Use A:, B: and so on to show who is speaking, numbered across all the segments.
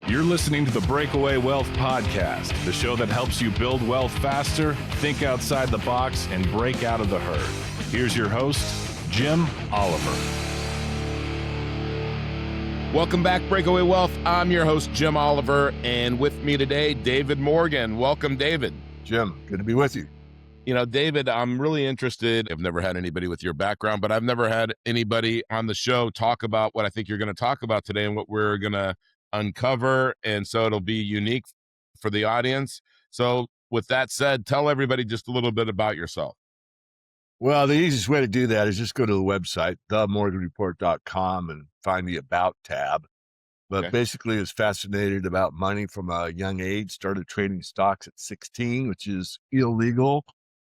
A: You're listening to the Breakaway Wealth Podcast, the show that helps you build wealth faster, think outside the box, and break out of the herd. Here's your host, Jim Oliver. Welcome back, Breakaway Wealth. I'm your host, Jim Oliver, and with me today, David Morgan. Welcome, David.
B: Jim, good to be with you.
A: You know, David, I'm really interested. I've never had anybody with your background, but I've never had anybody on the show talk about what I think you're going to talk about today and what we're going to uncover. And so it'll be unique for the audience. So with that said, tell everybody just a little bit about yourself.
B: Well, the easiest way to do that is just go to the website, themorganreport.com, and find the About tab. But basically, I was fascinated about money from a young age, started trading stocks at 16, which is illegal.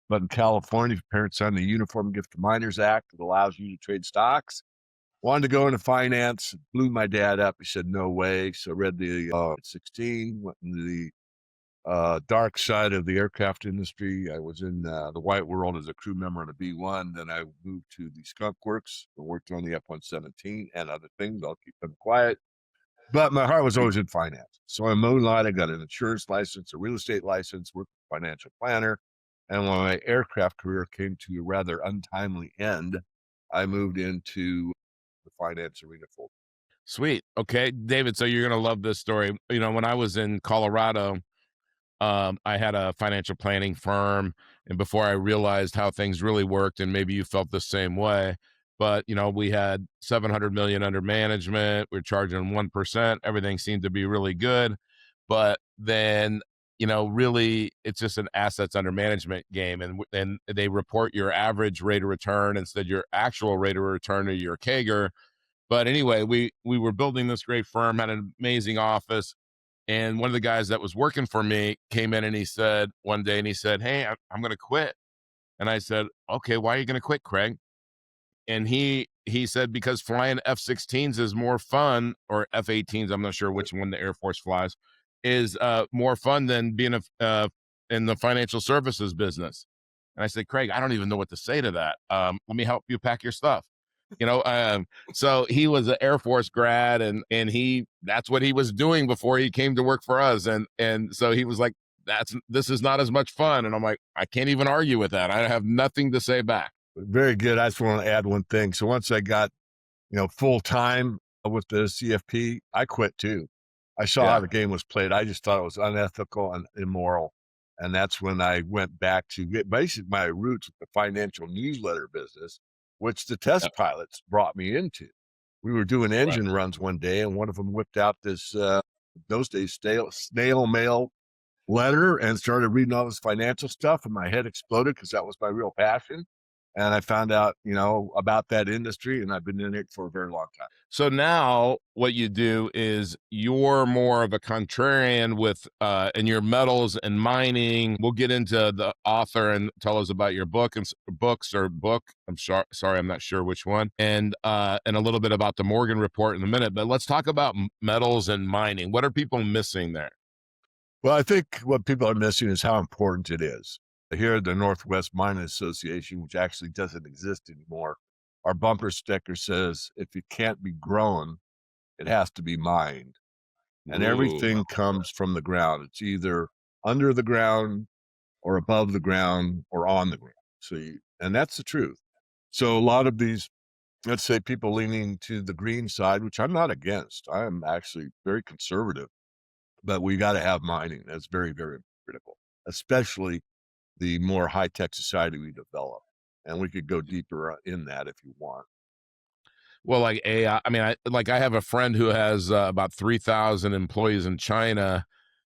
B: But in California, if parents signed the Uniform Gift to Minors Act, it allows you to trade stocks. Wanted to go into finance, blew my dad up. He said, no way. So I read the at 16, went into the dark side of the aircraft industry. I was in the white world as a crew member on a B-1. Then I moved to the Skunk Works. I worked on the F-117 and other things. I'll keep them quiet. But my heart was always in finance. So I moonlighted, I got an insurance license, a real estate license, worked as a financial planner. And when my aircraft career came to a rather untimely end, I moved into the finance arena full.
A: Sweet. Okay, David, so you're going to love this story. You know, when I was in Colorado, I had a financial planning firm, and before I realized how things really worked, and maybe you felt the same way, but you know, we had 700 million under management. We're charging 1%. Everything seemed to be really good, but then you know, really, it's just an assets under management game, and they report your average rate of return instead of your actual rate of return or your CAGR. But anyway, we were building this great firm, had an amazing office. And one of the guys that was working for me came in and he said one day, and he said, hey, I'm going to quit. And I said, okay, why are you going to quit, Craig? And he said, because flying F-16s is more fun, or F-18s, I'm not sure which one the Air Force flies, is more fun than being in the financial services business. And I said, Craig, I don't even know what to say to that. Let me help you pack your stuff. You know, so he was an Air Force grad, and that's what he was doing before he came to work for us. And so he was like, this is not as much fun. And I'm like, I can't even argue with that. I have nothing to say back.
B: Very good. I just want to add one thing. So once I got, full time with the CFP, I quit too. I saw how the game was played. I just thought it was unethical and immoral. And that's when I went back to get basically my roots with the financial newsletter business, which the test pilots brought me into. We were doing engine runs one day, and one of them whipped out this, those days, snail mail letter and started reading all this financial stuff, and my head exploded because that was my real passion. And I found out, about that industry, and I've been in it for a very long time.
A: So now what you do is you're more of a contrarian with, in your metals and mining. We'll get into the author and tell us about your book and book. I'm sorry, I'm not sure which one. And a little bit about the Morgan Report in a minute, but let's talk about metals and mining. What are people missing there?
B: Well, I think what people are missing is how important it is. Here at the Northwest Mining Association, which actually doesn't exist anymore, our bumper sticker says, if it can't be grown, it has to be mined. And everything comes from the ground. It's either under the ground or above the ground or on the ground. And that's the truth. So a lot of these, let's say, people leaning to the green side, which I'm not against. I am actually very conservative, but we got to have mining. That's very, very critical, especially the more high-tech society we develop. And we could go deeper in that if you want.
A: Well, like AI, I have a friend who has about 3,000 employees in China,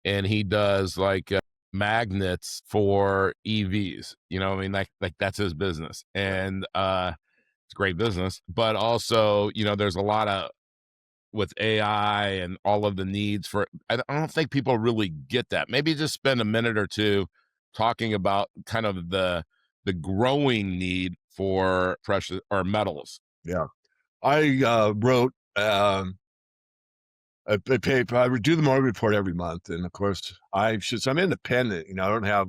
A: and he does magnets for EVs. Like that's his business, and it's great business. But also, there's a lot of with AI and all of the needs for. I don't think people really get that. Maybe just spend a minute or two talking about kind of the growing need for precious or metals.
B: Yeah. I wrote a paper. I do the Morgan Report every month. And of course, since I'm independent, I don't have,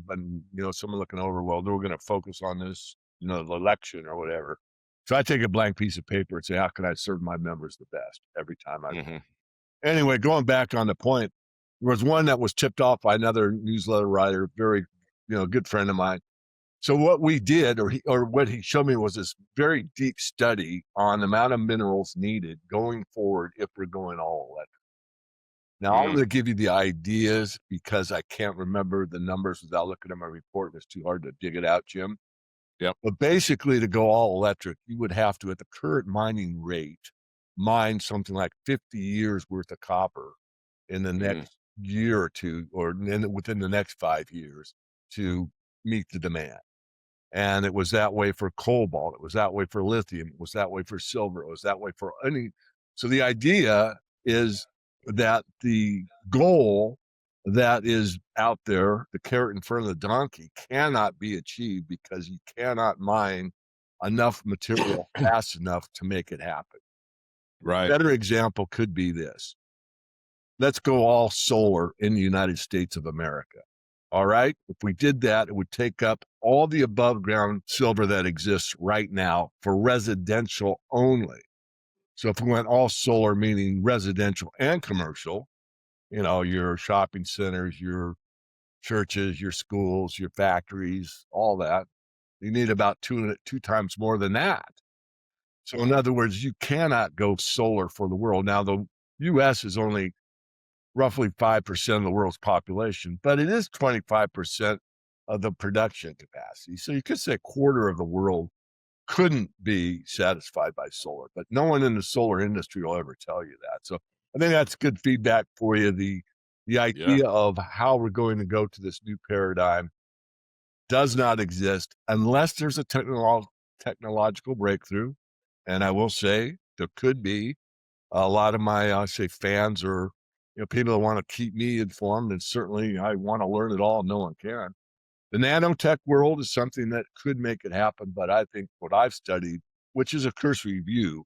B: someone looking over, well, we're going to focus on this, the election or whatever. So I take a blank piece of paper and say, how can I serve my members the best every time I Anyway, going back on the point, there was one that was tipped off by another newsletter writer, very, good friend of mine. So what we did, or what he showed me, was this very deep study on the amount of minerals needed going forward if we're going all electric. Now I'm
A: Mm,
B: going to give you the ideas because I can't remember the numbers without looking at my report. It's too hard to dig it out, Jim.
A: yep.
B: But basically, to go all electric, you would have to, at the current mining rate, mine something like 50 years worth of copper in the
A: Mm,
B: next year or two, or within the next 5 years, to meet the demand. And it was that way for cobalt. It was that way for lithium. It was that way for silver. It was that way for any. So the idea is that the goal that is out there, the carrot in front of the donkey, cannot be achieved because you cannot mine enough material fast enough to make it happen.
A: right.
B: Better example could be this. Let's go all solar in the United States of America. All right. If we did that, it would take up all the above ground silver that exists right now for residential only. So if we went all solar, meaning residential and commercial, your shopping centers, your churches, your schools, your factories, all that, you need about two times more than that. So in other words, you cannot go solar for the world. Now the US is only roughly 5% of the world's population, but it is 25% of the production capacity. So you could say a quarter of the world couldn't be satisfied by solar, but no one in the solar industry will ever tell you that. So I think that's good feedback for you. The
A: Yeah.
B: idea of how we're going to go to this new paradigm does not exist unless there's a technological breakthrough. And I will say there could be a lot of my, say, fans, or people that want to keep me informed, and certainly I want to learn it all. No one can. The nanotech world is something that could make it happen, but I think what I've studied, which is a cursory view,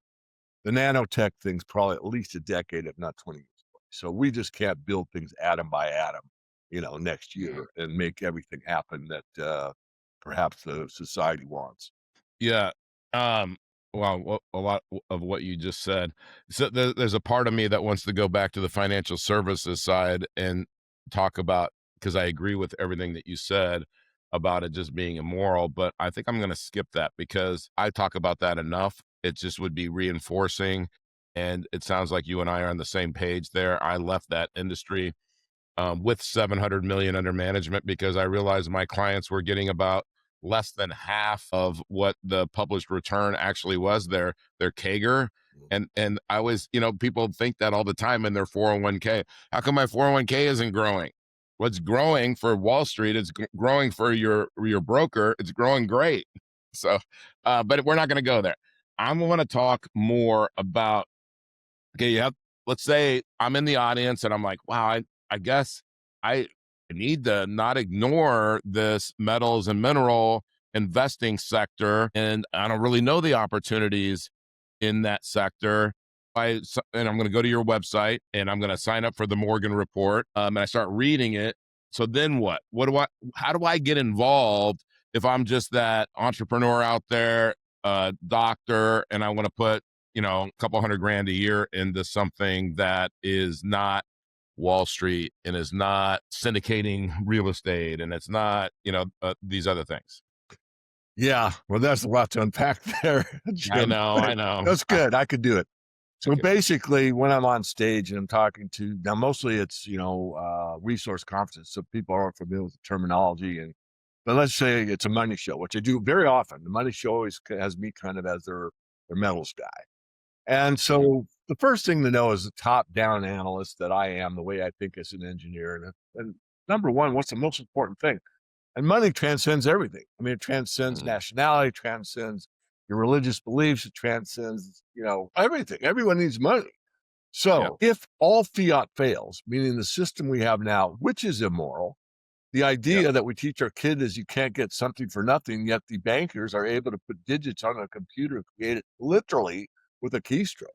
B: the nanotech thing's probably at least a decade, if not 20 years away. So we just can't build things atom by atom, next
A: Mhm.
B: year and make everything happen that perhaps the society wants.
A: Yeah. Um, well, a lot of what you just said. So there's a part of me that wants to go back to the financial services side and talk about, because I agree with everything that you said about it just being immoral, but I think I'm going to skip that because I talk about that enough. It just would be reinforcing. And it sounds like you and I are on the same page there. I left that industry with 700 million under management because I realized my clients were getting about less than half of what the published return actually was, their CAGR. And I was, people think that all the time in their 401k. How come my 401k isn't growing? What's growing for Wall Street? It's growing for your broker. It's growing great. So, but we're not going to go there. I'm going to talk more about, okay, you have, let's say I'm in the audience and I'm like, wow, I guess I need to not ignore this metals and mineral investing sector. And I don't really know the opportunities in that sector. And I'm going to go to your website and I'm going to sign up for the Morgan Report. And I start reading it. So then what? How do I get involved if I'm just that entrepreneur out there, doctor, and I want to put a couple hundred grand a year into something that is not Wall Street and is not syndicating real estate and it's not, these other things.
B: Yeah, well, there's a lot to unpack there,
A: I
B: Jim.
A: know,
B: But
A: I know.
B: that's good. I could do it. So
A: Okay.
B: basically, when I'm on stage and I'm talking to, now mostly it's resource conferences, so people aren't familiar with the terminology. But let's say it's a money show, which I do very often. The money show always has me kind of as their metals guy. And
A: Mhm.
B: so the first thing to know is the top down analyst that I am, the way I think as an engineer. And number one, what's the most important thing? And money transcends everything. I mean, it transcends
A: Mhm.
B: nationality, transcends your religious beliefs, it transcends, everything. Everyone needs money.
A: Yeah,
B: So if all fiat fails, meaning the system we have now, which is immoral, the
A: yeah,
B: idea that we teach our kid is you can't get something for nothing, yet the bankers are able to put digits on a computer, create it literally with a keystroke.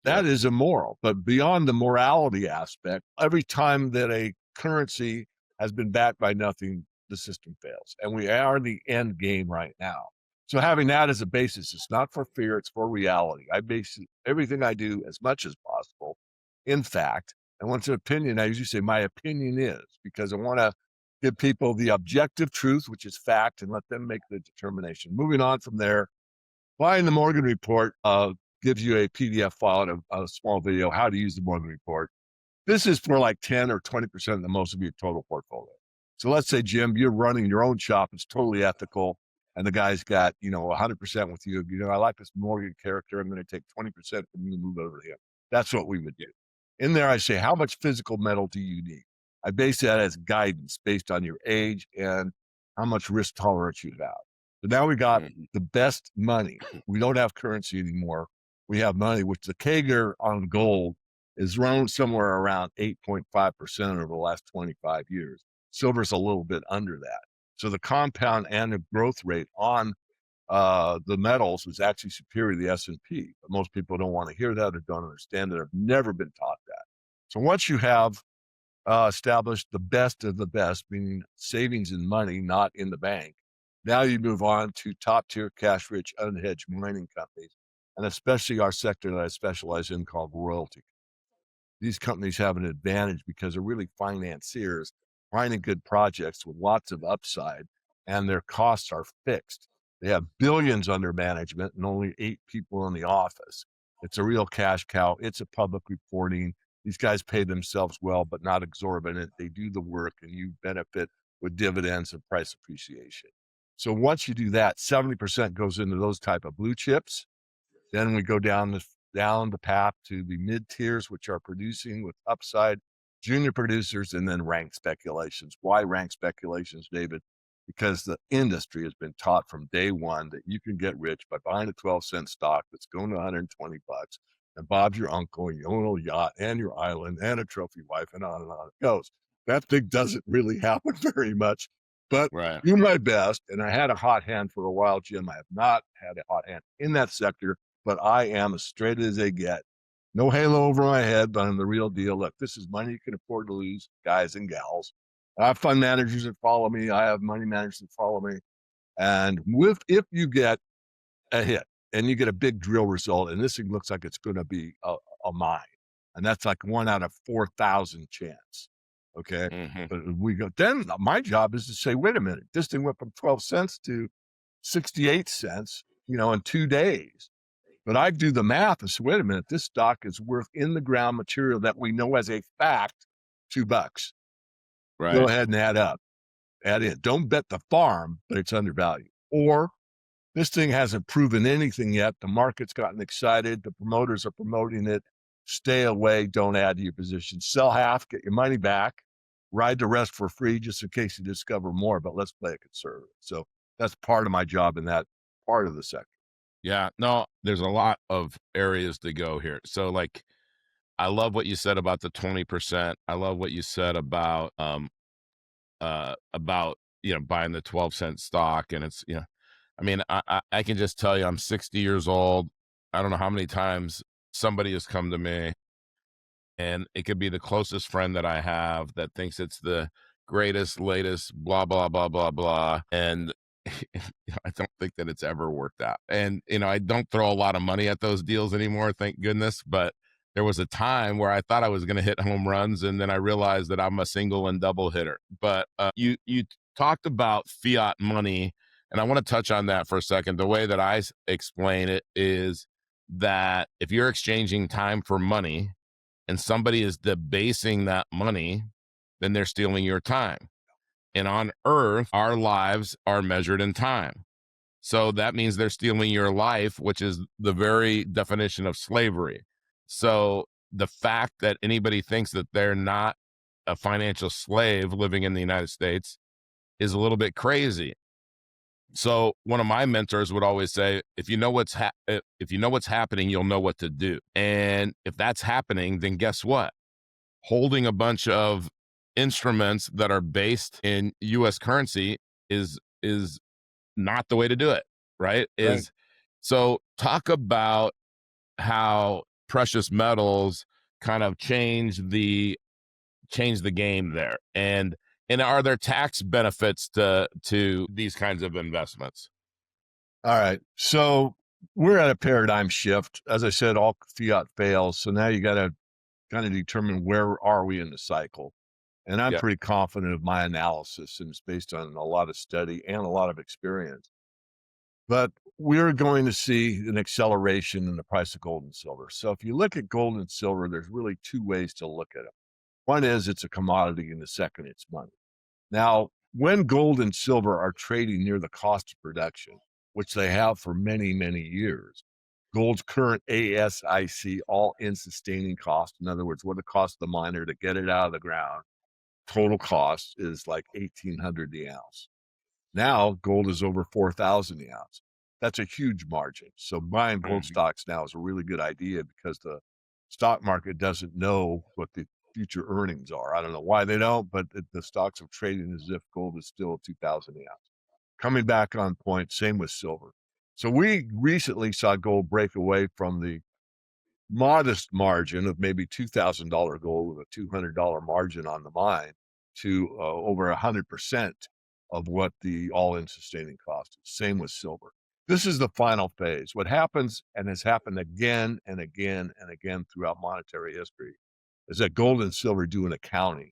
A: yeah,
B: That is immoral. But beyond the morality aspect, every time that a currency has been backed by nothing, the system fails. And we are in the end game right now. So having that as a basis, it's not for fear, it's for reality. I base everything I do as much as possible in fact. And once an opinion, I usually say my opinion is, because I want to give people the objective truth, which is fact, and let them make the determination. Moving on from there, buying the Morgan Report gives you a PDF file and a small video how to use the Morgan Report. This is for like 10 or 20% of the most of your total portfolio. So let's say, Jim, you're running your own shop. It's totally ethical. And the guy's got, 100% with you. I like this Morgan character. I'm going to take 20% from you and move over to him. That's what we would do. In there, I say, how much physical metal do you need? I base that as guidance based on your age and how much risk tolerance you have. So now we got the best money. We don't have currency anymore. We have money, which the CAGR on gold is run somewhere around 8.5% over the last 25 years. Silver's a little bit under that. So the compound annual growth rate on the metals is actually superior to the S&P. But most people don't want to hear that or don't understand it. I've never been taught that. So once you have established the best of the best, meaning savings in money, not in the bank, now you move on to top-tier, cash-rich, unhedged mining companies, and especially our sector that I specialize in called royalty. These companies have an advantage because they're really financiers finding good projects with lots of upside, and their costs are fixed. They have billions under management and only 8 people in the office. It's a real cash cow. It's a public reporting. These guys pay themselves well, but not exorbitant. They do the work, and you benefit with dividends and price appreciation. So once you do that, 70% goes into those type of blue chips. Then we go down the path to the mid tiers, which are producing with upside, junior producers, and then rank speculations. Why rank speculations, David? Because the industry has been taught from day one that you can get rich by buying a 12-cent stock that's going to 120 bucks, and Bob's your uncle, and you own a yacht and your island and a trophy wife, and on it goes. That thing doesn't really happen very much, but
A: Right.
B: do my best. And I had a hot hand for a while, Jim. I have not had a hot hand in that sector, but I am as straight as they get. No halo over my head, but I'm the real deal. Look, this is money you can afford to lose, guys and gals. I have fund managers that follow me. I have money managers that follow me. And if you get a hit and you get a big drill result, and this thing looks like it's going to be a mine, and that's like 1 out of 4,000 chance. Okay.
A: Mm-hmm.
B: But we go, then my job is to say, wait a minute, this thing went from 12 cents to 68 cents, in 2 days. But I do the math and say, wait a minute, this stock is worth in the ground material that we know as a fact, $2. Go
A: Right.
B: ahead and add in. Don't bet the farm, but it's undervalued. Or this thing hasn't proven anything yet. The market's gotten excited. The promoters are promoting it. Stay away. Don't add to your position. Sell half, get your money back, ride the rest for free just in case you discover more, but let's play it conservative. So that's part of my job in that part of the sector.
A: Yeah. No, there's a lot of areas to go here. So like I love what you said about the 20%. I love what you said about buying the 12-cent stock. And it's I mean, I can just tell you I'm 60 years old. I don't know how many times somebody has come to me, and it could be the closest friend that I have that thinks it's the greatest, latest, blah, blah, blah, blah, blah. And I don't think that it's ever worked out. And, I don't throw a lot of money at those deals anymore, thank goodness. But there was a time where I thought I was going to hit home runs, and then I realized that I'm a single and double hitter. But you talked about fiat money, and I want to touch on that for a second. The way that I explain it is that if you're exchanging time for money, and somebody is debasing that money, then they're stealing your time. And on earth, our lives are measured in time. So that means they're stealing your life, which is the very definition of slavery. So the fact that anybody thinks that they're not a financial slave living in the United States is a little bit crazy. So one of my mentors would always say, if you know what's happening, you'll know what to do. And if that's happening, then guess what? Holding a bunch of instruments that are based in US currency is not the way to do it, right?
B: Right.
A: So talk about how precious metals kind of change the game there. And are there tax benefits to these kinds of investments?
B: All right. So we're at a paradigm shift. As I said, all fiat fails. So now you got to kind of determine where are we in the cycle. And I'm
A: Yeah.
B: pretty confident of my analysis, and it's based on a lot of study and a lot of experience. But we're going to see an acceleration in the price of gold and silver. So if you look at gold and silver, there's really two ways to look at it. One is it's a commodity, and the second, it's money. Now, when gold and silver are trading near the cost of production, which they have for many, many years, gold's current ASIC, all in sustaining cost, in other words, what it costs the miner to get it out of the ground, total cost is like 1800 the ounce. Now gold is over 4,000 the ounce. That's a huge margin. So buying gold
A: Mhm.
B: stocks now is a really good idea because the stock market doesn't know what the future earnings are. I don't know why they don't, but the stocks are trading as if gold is still 2,000 the ounce. Coming back on point, same with silver. So we recently saw gold break away from the modest margin of maybe $2,000 gold with a $200 margin on the mine to over 100% of what the all-in sustaining cost is. Same with silver. This is the final phase. What happens, and has happened again and again and again throughout monetary history, is that gold and silver do an accounting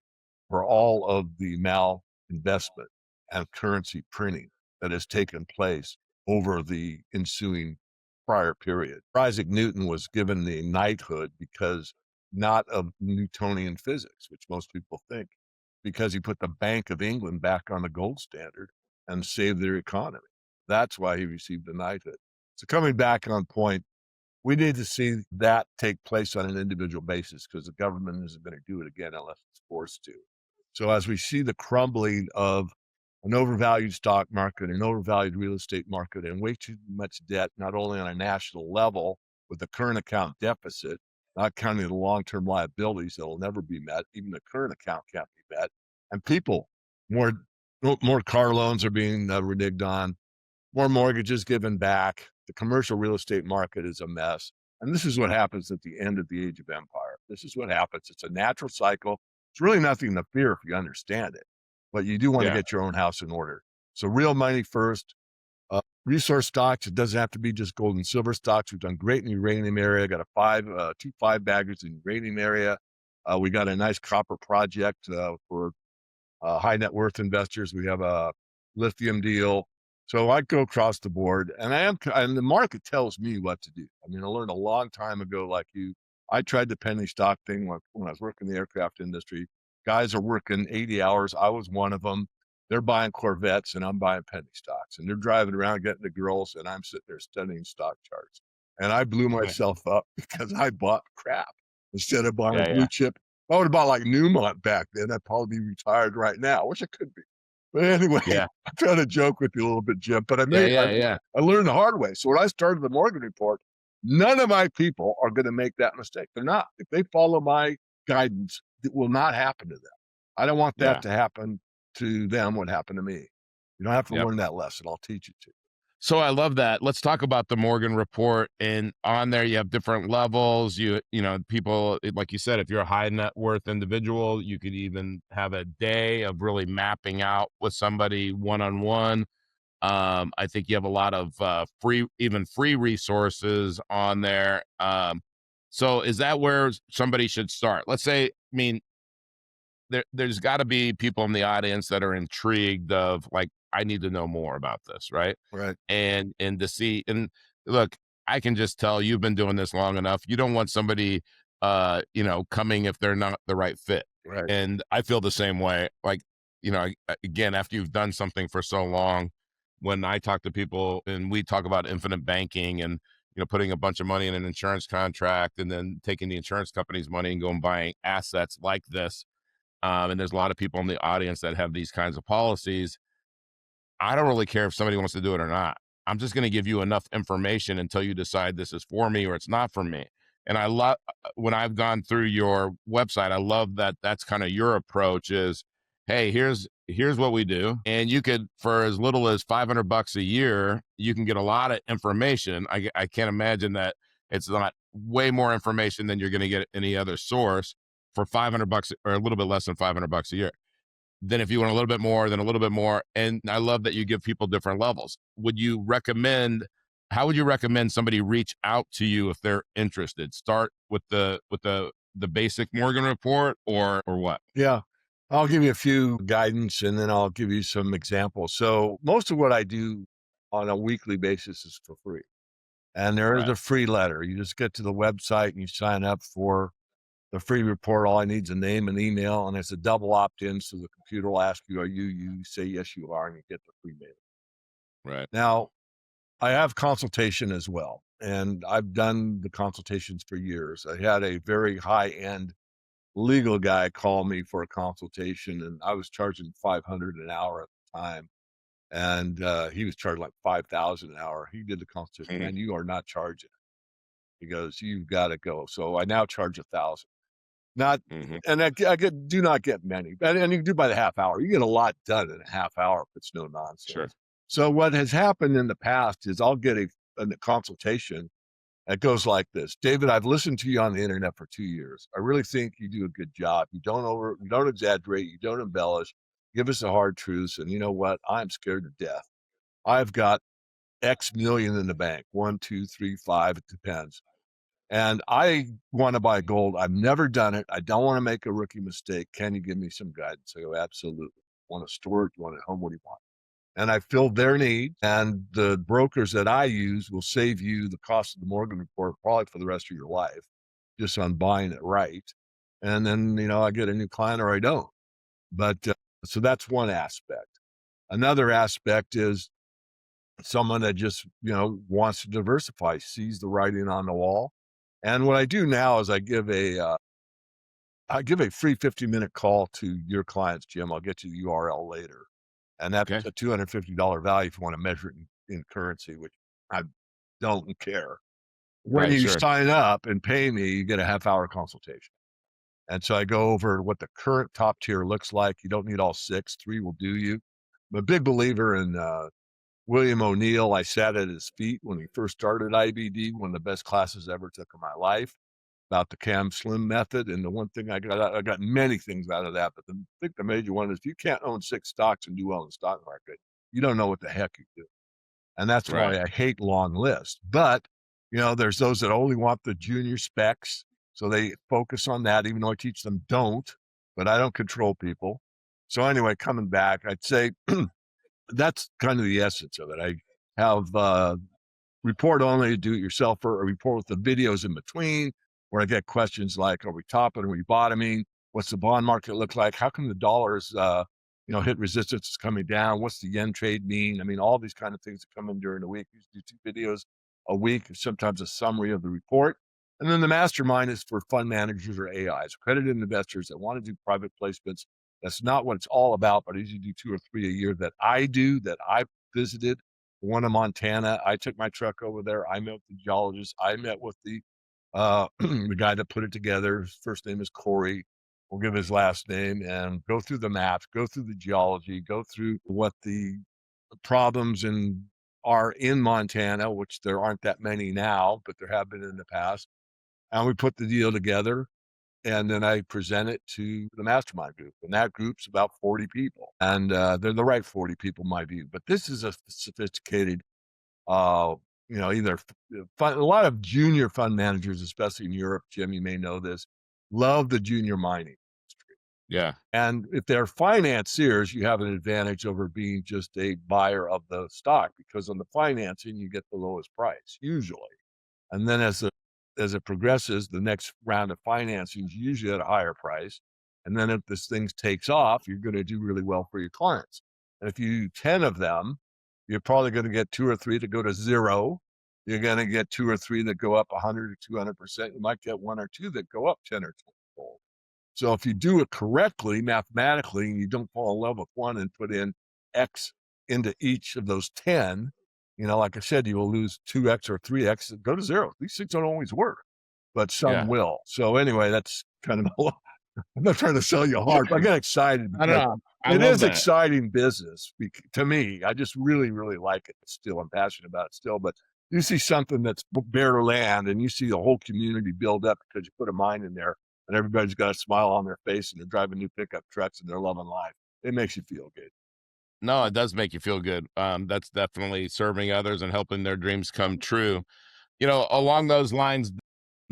B: for all of the malinvestment and currency printing that has taken place over the ensuing prior period. Isaac Newton was given the knighthood because not of Newtonian physics, which most people think, because he put the Bank of England back on the gold standard and saved their economy. That's why he received the knighthood. So coming back on point, we need to see that take place on an individual basis because the government isn't going to do it again unless it's forced to. So as we see the crumbling of an overvalued stock market, an overvalued real estate market, and way too much debt, not only on a national level with the current account deficit, not counting the long-term liabilities that will never be met, even the current account can't be met, and people, more more car loans are being reneged on, more mortgages given back. The commercial real estate market is a mess. And this is what happens at the end of the age of empire. This is what happens. It's a natural cycle. It's really nothing to fear if you understand it, but you do want to
A: Yeah.
B: get your own house in order. So real money first. Resource stocks. It doesn't have to be just gold and silver stocks. We've done great in the uranium area. Got two 5 baggers in the uranium area. We got a nice copper project for high net worth investors. We have a lithium deal. So I go across the board, and and the market tells me what to do. I mean, I learned a long time ago, like you, I tried the penny stock thing when I was working in the aircraft industry. Guys are working 80 hours. I was one of them. They're buying Corvettes, and I'm buying penny stocks, and they're driving around getting the girls, and I'm sitting there studying stock charts. And I blew
A: Yeah.
B: myself up because I bought crap instead of buying
A: Yeah.
B: blue
A: Yeah.
B: chip. If I would have bought like Newmont back then, I'd probably be retired right now. Wish I could be. But anyway,
A: Yeah.
B: I'm trying to joke with you a little bit, Jim, but
A: Yeah. Yeah. Yeah.
B: I learned the hard way. So when I started the Morgan Report, none of my people are going to make that mistake. They're not. If they follow my guidance, it will not happen to them. I don't want that
A: Yeah.
B: to happen to them what happened to me. You don't have to
A: Yep.
B: learn that lesson. I'll teach it to you.
A: So I love that. Let's talk about the Morgan report. And on there, you have different levels. People, like you said, if you're a high net worth individual, you could even have a day of really mapping out with somebody one on one. I think you have a lot of even free resources on there. So is that where somebody should start? Let's say, I mean, there's got to be people in the audience that are intrigued of like, I need to know more about this, right?
B: Right.
A: And to see, and look, I can just tell you've been doing this long enough. You don't want somebody coming if they're not the right fit.
B: Right.
A: And I feel the same way. Like, again, after you've done something for so long, when I talk to people and we talk about infinite banking and putting a bunch of money in an insurance contract and then taking the insurance company's money and going buying assets like this, and there's a lot of people in the audience that have these kinds of policies. I don't really care if somebody wants to do it or not. I'm just going to give you enough information until you decide this is for me or it's not for me. And I love when I've gone through your website, I love that that's kind of your approach is, hey, here's what we do. And you could, for as little as $500 a year, you can get a lot of information. I can't imagine that it's not way more information than you're going to get at any other source for $500 or a little bit less than $500 a year. Then if you want a little bit more, then a little bit more. And I love that you give people different levels. How would you recommend somebody reach out to you if they're interested? Start with the the basic Morgan report or what?
B: Yeah. I'll give you a few guidance and then I'll give you some examples. So most of what I do on a weekly basis is for free. And there is
A: Right.
B: a free letter. You just get to the website and you sign up for the free report. All I need is a name and email, and it's a double opt-in. So the computer will ask you, are you? You say, yes, you are, and you get the free mail.
A: Right.
B: Now, I have consultation as well, and I've done the consultations for years. I had a very high-end legal guy call me for a consultation, and I was charging 500 an hour at the time, and he was charging like 5,000 an hour. He did the consultation.
A: Mhm.
B: Man, you are not charging. He goes, you've got to go. So I now charge 1,000. Not,
A: Mhm.
B: and I get do not get many, and you can do by the half hour. You get a lot done in a half hour if it's no
A: Sure.
B: nonsense. So what has happened in the past is I'll get a consultation that goes like this: David, I've listened to you on the internet for 2 years. I really think you do a good job. You don't exaggerate, you don't embellish. Give us the hard truths, and you know what? I'm scared to death. I've got X million in the bank, 1, 2, 3, 5. It depends. And I want to buy gold. I've never done it. I don't want to make a rookie mistake. Can you give me some guidance? I go, absolutely. Want to store it? You want it at home? What do you want? And I filled their need. And the brokers that I use will save you the cost of the Morgan report probably for the rest of your life, just on buying it right. And then, I get a new client or I don't. But so that's one aspect. Another aspect is someone that just, wants to diversify, sees the writing on the wall. And what I do now is I give a free 50-minute call to your clients, Jim. I'll get you the URL later. And that's
A: Okay.
B: a $250 value if you want to measure it in currency, which I don't care. When
A: Right.
B: you
A: Sure.
B: sign up and pay me, you get a half-hour consultation. And so I go over what the current top tier looks like. You don't need all six, three will do you. I'm a big believer in William O'Neill. I sat at his feet when he first started IBD, one of the best classes I ever took in my life, about the Cam Slim method. And the one thing I got many things out of that, but I think the major one is if you can't own six stocks and do well in the stock market, you don't know what the heck you do. And that's
A: Right.
B: why I hate long lists. But, there's those that only want the junior specs. So they focus on that, even though I teach them don't, but I don't control people. So anyway, coming back, I'd say that's kind of the essence of it. I have report only, do it yourself, or a report with the videos in between, where I get questions like, are we topping, are we bottoming? What's the bond market look like? How come the dollars, hit resistance is coming down? What's the yen trade mean? I mean, all these kind of things that come in during the week. You do 2 videos a week, sometimes a summary of the report. And then the mastermind is for fund managers or AIs, accredited investors that want to do private placements. That's not what it's all about, but I usually do 2 or 3 a year that I visited. One in Montana. I took my truck over there. I met with the geologist. I met with the the guy that put it together. His first name is Corey. We'll give his last name and go through the maps, go through the geology, go through what the problems are in Montana, which there aren't that many now, but there have been in the past. And we put the deal together. And then I present it to the mastermind group. And that group's about 40 people. And they're the right 40 people, in my view. But this is a sophisticated uh, either a lot of junior fund managers, especially in Europe, Jim, you may know this, love the junior mining industry.
A: Yeah.
B: And if they're financiers, you have an advantage over being just a buyer of the stock because on the financing, you get the lowest price usually. And then as it progresses, the next round of financing is usually at a higher price. And then if this thing takes off, you're going to do really well for your clients. And if you do 10 of them, you're probably going to get two or three to go to zero. You're going to get two or three that go up 100 or 200%. You might get one or two that go up 10 or 20. So if you do it correctly, mathematically, and you don't fall in love with one and put in X into each of those 10, like I said, you will lose 2X or 3X, go to zero. These things don't always work, but some
A: Yeah.
B: will. So anyway, that's kind of, I'm not trying to sell you hard, but I get excited
A: I don't
B: because
A: know. I
B: it
A: love
B: is
A: that.
B: exciting business to me. I just really, really like it still. I'm passionate about it still, but you see something that's bare land and you see the whole community build up because you put a mine in there and everybody's got a smile on their face and they're driving new pickup trucks and they're loving life. It makes you feel good.
A: No, it does make you feel good. That's definitely serving others and helping their dreams come true. Along those lines,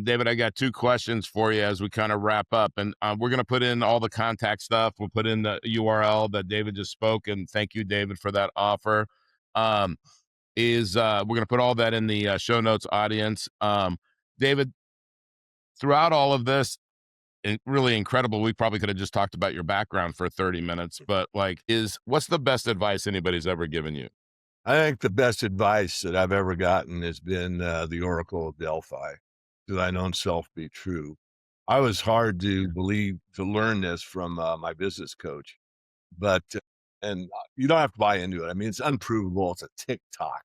A: David, I got two questions for you as we kind of wrap up. And we're going to put in all the contact stuff. We'll put in the URL that David just spoke. And thank you, David, for that offer. We're going to put all that in the show notes, audience. David, throughout all of this, really incredible. We probably could have just talked about your background for 30 minutes, but what's the best advice anybody's ever given you?
B: I think the best advice that I've ever gotten has been the Oracle of Delphi, to thine own self be true. I was hard to believe to learn this from my business coach, but and you don't have to buy into it. I mean, it's unprovable. It's a TikTok,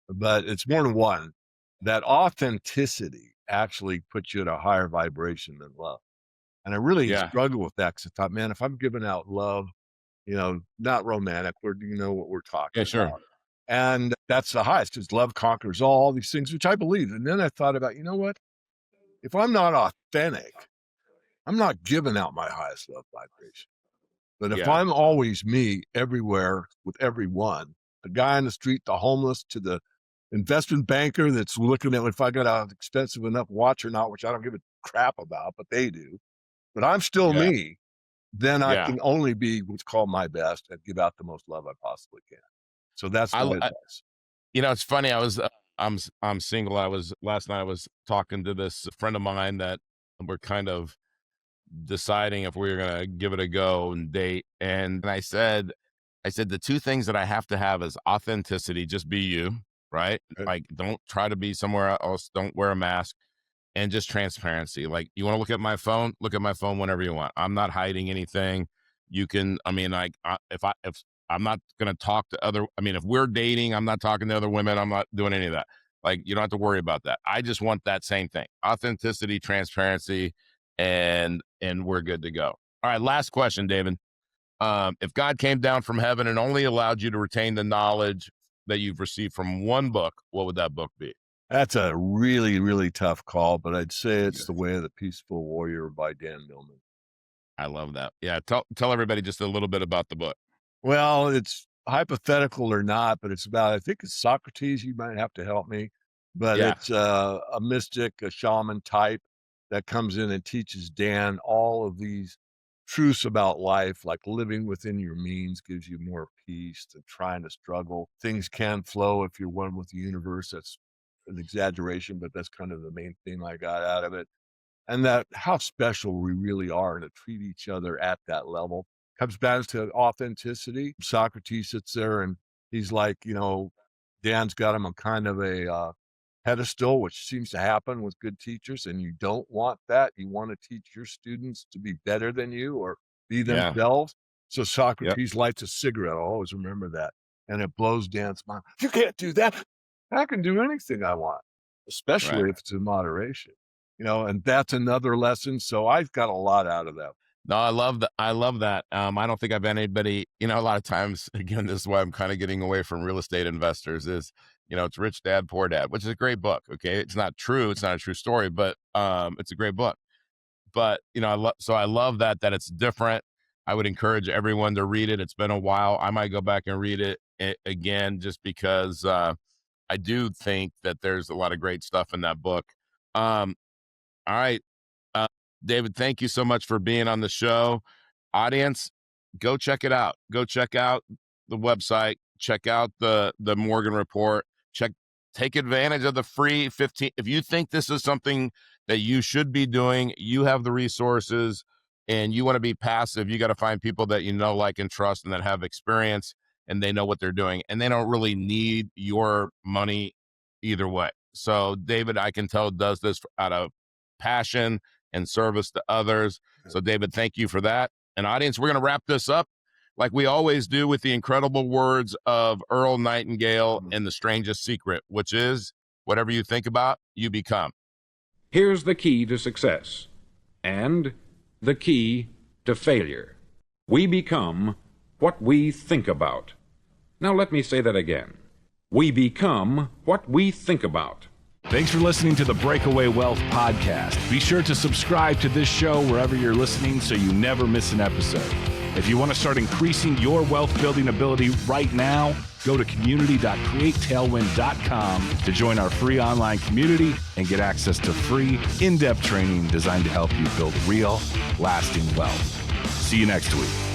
B: but it's more than one. That authenticity actually puts you at a higher vibration than love. And I really
A: Yeah.
B: struggle with that because I thought, man, if I'm giving out love, not romantic, you know what we're
A: Yeah,
B: talking
A: sure.
B: about. And that's the highest because love conquers all these things, which I believe. And then I thought about, you know what? If I'm not authentic, I'm not giving out my highest love vibration. But if
A: Yeah.
B: I'm always me everywhere with everyone, the guy on the street, the homeless, to the investment banker that's looking at if I got an expensive enough watch or not, which I don't give a crap about, but they do. But I'm still
A: Yeah.
B: me, then I
A: Yeah.
B: can only be what's called my best and give out the most love I possibly can. So that's
A: I,
B: my
A: I
B: advice.
A: it's funny. I'm single. Last night I was talking to this friend of mine that we're kind of deciding if we were going to give it a go and date. And I said, the two things that I have to have is authenticity, just be you, right?
B: Okay.
A: Like, don't try to be somewhere else. Don't wear a mask. And just transparency. Like, you want to look at my phone whenever you want. I'm not hiding anything. You can, I mean, if I'm not going to talk to if we're dating, I'm not talking to other women. I'm not doing any of that. Like, you don't have to worry about that. I just want that same thing, authenticity, transparency, and we're good to go. All right. Last question, David. If God came down from heaven and only allowed you to retain the knowledge that you've received from one book, what would that book be?
B: That's a really, really tough call, but I'd say it's The Way of the Peaceful Warrior by Dan Millman.
A: I love that. Yeah. Tell everybody just a little bit about the book.
B: Well, it's hypothetical or not, but it's about, I think it's Socrates. You might have to help me, but
A: Yeah.
B: it's a mystic, a shaman type that comes in and teaches Dan all of these truths about life, like living within your means gives you more peace than trying to struggle. Things can flow if you're one with the universe. That's an exaggeration, but that's kind of the main thing I got out of it. And that how special we really are to treat each other at that level comes back to authenticity. Socrates sits there and he's like, Dan's got him on kind of a pedestal, which seems to happen with good teachers. And you don't want that. You want to teach your students to be better than you or be
A: Yeah.
B: themselves. So
A: Yep.
B: Socrates lights a cigarette. I'll always remember that. And it blows Dan's mind. You can't do that. I can do anything I want,
A: Right.
B: especially if it's in moderation. And that's another lesson. So I've got a lot out of that.
A: No, I love that. I love that. I don't think I've had anybody, a lot of times, again, this is why I'm kind of getting away from real estate investors is, it's Rich Dad, Poor Dad, which is a great book. Okay. It's not true. It's not a true story, but it's a great book. But, I love that it's different. I would encourage everyone to read it. It's been a while. I might go back and read it again, just because I do think that there's a lot of great stuff in that book. All right. David, thank you so much for being on the show. Audience, go check it out. Go check out the website. Check out the Morgan Report. Take advantage of the free 15. If you think this is something that you should be doing, you have the resources and you want to be passive, you got to find people that you know, like, and trust and that have experience and they know what they're doing and they don't really need your money either way. So David, I can tell, does this out of passion and service to others. So David, thank you for that. And audience, we're going to wrap this up like we always do with the incredible words of Earl Nightingale and The Strangest Secret, which is whatever you think about, you become.
C: Here's the key to success and the key to failure. We become what we think about. Now let me say that again. We become what we think about.
D: Thanks for listening to the Breakaway Wealth Podcast. Be sure to subscribe to this show wherever you're listening so you never miss an episode. If you want to start increasing your wealth building ability right now, Go to community.createtailwind.com to join our free online community and get access to free, in-depth training designed to help you build real, lasting wealth. See you next week.